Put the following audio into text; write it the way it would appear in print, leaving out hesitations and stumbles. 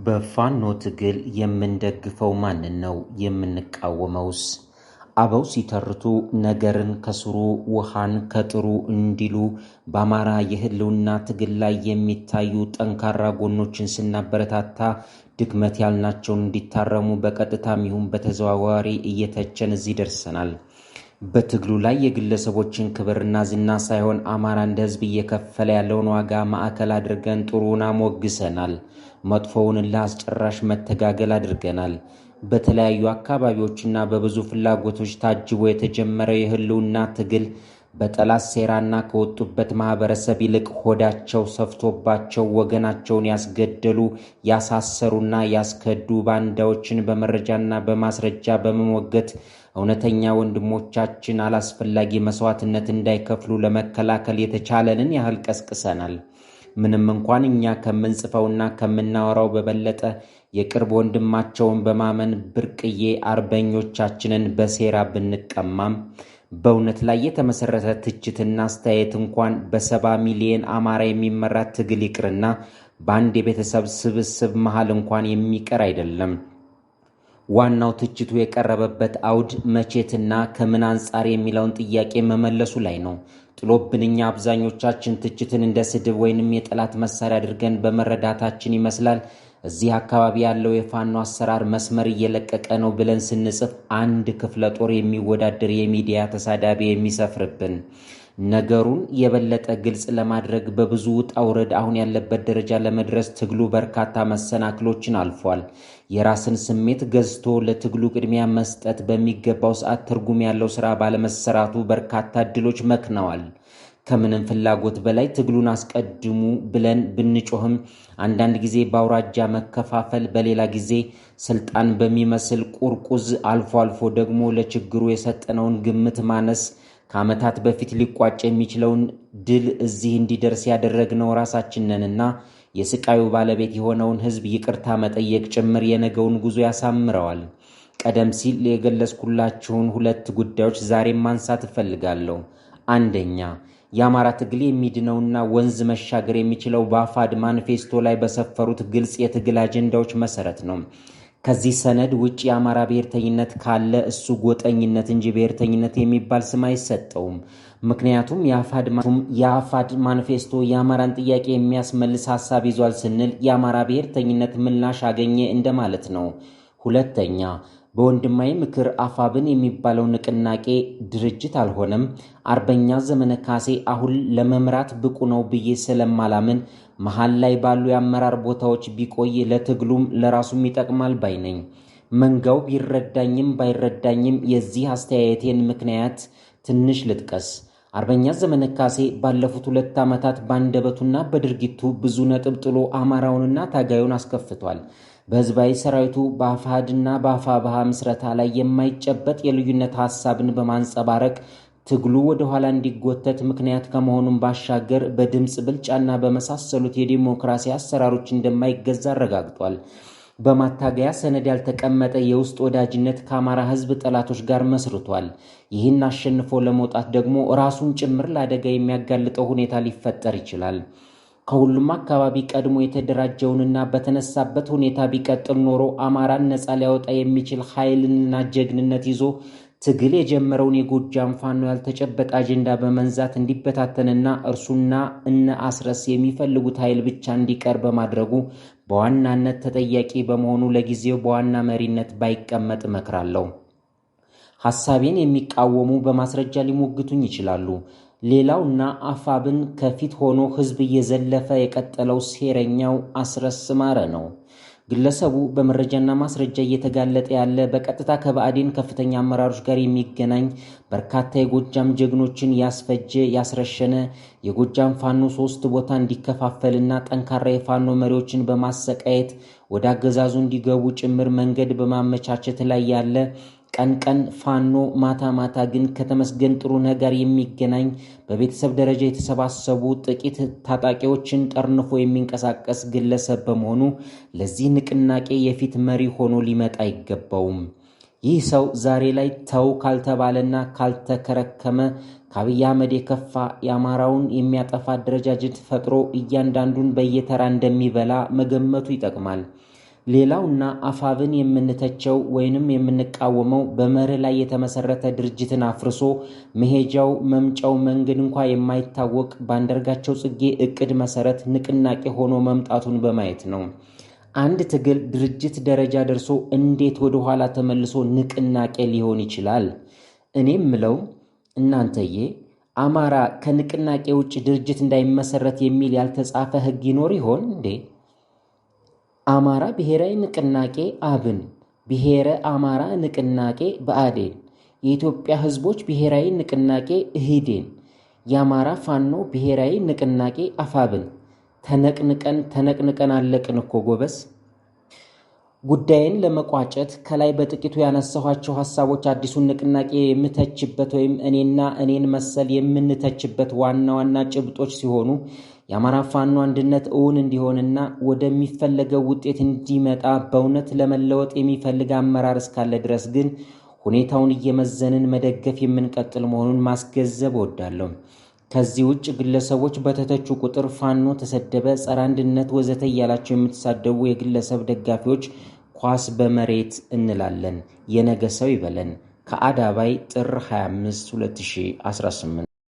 በፋኖ ትግል የምንደግፈው ማንን ነው? የምንቃወመውስ? አበው ሲተርቱ ነገርን ከስሩ ውሃን ከጥሩ እንዲሉ በአማራ የህልውና ትግል ላይ የሚታዩ ጠንካራ ጎኖችን ስናበረታታ ድክመት ያልናቸውን እንዲታረሙ በቀጥታም ይሁን በተዘዋዋሪ እየተቸን እዚህ ደርሰናል። በትግሉ ላይ የግለሰቦችን ክብርና ዝና ሳይሆን አማራ እንደ ህዝብ እየከፈለ ያለውን ዋጋ ማዕከል አድርገን ጥሩን አሞግሰናል። መጥፎውን ለአስጨራሽ መተጋገል አድርገናል። በተለያዩ አካባቢዎችና በብዙ ፍላጎቶች ታጅቦ የተጀመረ የህልውና ትግል በጠላት ሴራና ከወጡበት ማህበረሰብ ይልቅ ሆዳቸው ሰፍቶባቸው ወገናቸውን ያስገደሉ ያሳሰሩና ያስከዱ ባንዳዎችን በመረጃና በማስረጃ በመሞገት እውነተኛ ወንድሞቻችን አላስፈላጊ መስዋዕትነት እንዳይከፍሉ ለመከላከል የተቻለንን ያህል ቀስቅሰናል። ምንም እንኳን እኛ ከምንጽፈውና ከምናወራው በበለጠ የቅርብ ወንድማቸውን በማመን ብርቅዬ አርበኞቻችንን በሴራ ብንቀማም በእውነት ላይ የተመሰረተ ትችትና አስተያየት እንኳን በ70 ሚሊዮን አማራ የሚመራ ትግል ይቅርና በአንድ የቤተሰብ ስብስብ መሃል እንኳን የሚቀር አይደለም። ዋናው ትችቱ የቀረበበት አውድ መቼትና ከምን አንጻር የሚለውን ጥያቄ መመለሱ ላይ ነው። ጥሎብን እኛ አብዛኞቻችን ትችትን እንደ ስድብ ወይንም የጠላት መሳሪያ አድርገን በመረዳታችን ይመስላል እዚህ አካባቢ ያለው የፋኖ አሰራር መስመር እየለቀቀ ነው ብለን ስንጽፍ አንድ ክፍለ ጦር የሚወዳደር የሚዲያ ተሳዳቢ የሚሰፍርብን። ነገሩን የበለጠ ግልጽ ለማድረግ በብዙ ውጣ ውረድ አሁን ያለበት ደረጃ ለመድረስ ትግሉ በርካታ መሰናክሎችን አልፏል። የራስን ስሜት ገዝቶ ለትግሉ ቅድሚያ መስጠት በሚገባው ሰዓት ትርጉም ያለው ስራ ባለመሰራቱ በርካታ እድሎች መክነዋል። ከምንም ፍላጎት በላይ ትግሉን አስቀድሙ ብለን ብንጮህም አንዳንድ ጊዜ በአውራጃ መከፋፈል፣ በሌላ ጊዜ ስልጣን በሚመስል ቁርቁዝ፣ አልፎ አልፎ ደግሞ ለችግሩ የሰጠነውን ግምት ማነስ ከዓመታት በፊት ሊቋጭ የሚችለውን ድል እዚህ እንዲደርስ ያደረግነው ራሳችንንና የስቃዩ ባለቤት የሆነውን ህዝብ ይቅርታ መጠየቅ ጭምር የነገውን ጉዞ ያሳምረዋል። ቀደም ሲል የገለጽኩላችሁን ሁለት ጉዳዮች ዛሬም ማንሳት እፈልጋለሁ። አንደኛ፣ የአማራ ትግል የሚድነውና ወንዝ መሻገር የሚችለው በአፋድ ማኒፌስቶ ላይ በሰፈሩት ግልጽ የትግል አጀንዳዎች መሰረት ነው። ከዚህ ሰነድ ውጭ የአማራ ብሔርተኝነት ካለ እሱ ጎጠኝነት እንጂ ብሔርተኝነት የሚባል ስም አይሰጠውም። ምክንያቱም የአፋድ ማኒፌስቶ የአማራን ጥያቄ የሚያስመልስ ሐሳብ ይዟል ስንል የአማራ ብሔርተኝነት ምላሽ አገኘ እንደማለት ነው። ሁለተኛ፣ በወንድማዊ ምክር አፋብን የሚባለው ንቅናቄ ድርጅት አልሆነም። አርበኛ ዘመነ ካሴ አሁን ለመምራት ብቁ ነው ብዬ ስለማላምን መሃል ላይ ባሉ የአመራር ቦታዎች ቢቆይ ለትግሉም ለራሱም ይጠቅማል ባይ ነኝ። መንጋው ቢረዳኝም ባይረዳኝም የዚህ አስተያየቴን ምክንያት ትንሽ ልጥቀስ። አርበኛ ዘመነ ካሴ ባለፉት 2 ዓመታት ባንደበቱና በድርጊቱ ብዙ ነጥብ ጥሎ አማራውንና ታጋዩን አስከፍቷል። በህዝባዊ ሰራዊቱ በአፋሕድና በአፋብኃ ምስረታ ላይ የማይጨበጥ የልዩነት ሐሳብን በማንጸባረቅ ትግሉ ወደ ኋላ እንዲጎተት ምክንያት ከመሆኑም ባሻገር በድምፅ ብልጫና በመሳሰሉት የዲሞክራሲ አሰራሮች እንደማይገዛ አረጋግጧል። በማታገያ ሰነድ ያልተቀመጠ የውስጥ ወዳጅነት ከአማራ ህዝብ ጠላቶች ጋር መስርቷል። ይህን አሸንፎ ለመውጣት ደግሞ ራሱን ጭምር ለአደጋ የሚያጋልጠው ሁኔታ ሊፈጠር ይችላል። ከሁሉም አካባቢ ቀድሞ የተደራጀውንና በተነሳበት ሁኔታ ቢቀጥል ኖሮ አማራን ነፃ ሊያወጣ የሚችል ኃይልንና ጀግንነት ይዞ ትግል የጀመረውን የጎጃም ፋኖ ያልተጨበጠ አጀንዳ በመንዛት እንዲበታተንና እርሱና እነ አስረስ የሚፈልጉት ኃይል ብቻ እንዲቀር በማድረጉ በዋናነት ተጠያቂ በመሆኑ ለጊዜው በዋና መሪነት ባይቀመጥ እመክራለሁ። ሐሳቤን የሚቃወሙ በማስረጃ ሊሞግቱኝ ይችላሉ። ሌላውና አፋብን ከፊት ሆኖ ህዝብ እየዘለፈ የቀጠለው ሴረኛው አስረስ ማረ ነው። ግለሰቡ በመረጃና ማስረጃ እየተጋለጠ ያለ በቀጥታ ከባዕዴን ከፍተኛ አመራሮች ጋር የሚገናኝ በርካታ የጎጃም ጀግኖችን ያስፈጀ ያስረሸነ የጎጃም ፋኖ 3 ቦታ እንዲከፋፈልና ጠንካራ የፋኖ መሪዎችን በማሰቃየት ወደ አገዛዙ እንዲገቡ ጭምር መንገድ በማመቻቸት ላይ ያለ ቀን ቀን ፋኖ ማታ ማታ ግን ከተመስገን ጥሩነህ ጋር የሚገናኝ በቤተሰብ ደረጃ የተሰባሰቡ ጥቂት ታጣቂዎችን ጠርንፎ የሚንቀሳቀስ ግለሰብ በመሆኑ ለዚህ ንቅናቄ የፊት መሪ ሆኖ ሊመጣ አይገባውም። ይህ ሰው ዛሬ ላይ ተው ካልተባለና ካልተከረከመ ከአብይ አህመድ የከፋ የአማራውን የሚያጠፋ አደረጃጀት ፈጥሮ እያንዳንዱን በየተራ እንደሚበላ መገመቱ ይጠቅማል። ሌላውና አፋብን የምንተቸው ወይንም የምንቃወመው በመርህ ላይ የተመሰረተ ድርጅትን አፍርሶ መሄጃው መምጫው መንገድ እንኳ የማይታወቅ በአንዳርጋቸው ጽጌ እቅድ መሰረት ንቅናቄ ሆኖ መምጣቱን በማየት ነው። አንድ ትግል ድርጅት ደረጃ ደርሶ እንዴት ወደ ኋላ ተመልሶ ንቅናቄ ሊሆን ይችላል? እኔም ምለው እናንተዬ አማራ ከንቅናቄ ውጭ ድርጅት እንዳይመሰረት የሚል ያልተጻፈ ሕግ ይኖር ይሆን እንዴ? አማራ ብሔራዊ ንቅናቄ አብን፣ ብሔረ አማራ ንቅናቄ ብአዴን፣ የኢትዮጵያ ሕዝቦች ብሔራዊ ንቅናቄ ኢህዴን፣ የአማራ ፋኖ ብሔራዊ ንቅናቄ አፋብን ተነቅንቀን አለቅን እኮ ጎበስ። ጉዳይን ለመቋጨት ከላይ በጥቂቱ ያነሳኋቸው ሐሳቦች አዲሱን ንቅናቄ የምተችበት ወይም እኔና እኔን መሰል የምንተችበት ዋና ዋና ጭብጦች ሲሆኑ የአማራ ፋኖ አንድነት እውን እንዲሆንና ወደሚፈለገው ውጤት እንዲመጣ በእውነት ለመለወጥ የሚፈልግ አመራር እስካለ ድረስ ግን ሁኔታውን እየመዘንን መደገፍ የምንቀጥል መሆኑን ማስገንዘብ እወዳለሁ። ከዚህ ውጭ ግለሰቦች በተተቹ ቁጥር ፋኖ ተሰደበ፣ ጸረ አንድነት ወዘተ እያላቸው የምትሳደቡ የግለሰብ ደጋፊዎች ኳስ በመሬት እንላለን። የነገ ሰው ይበለን። ከአዳባይ ጥር 25 2018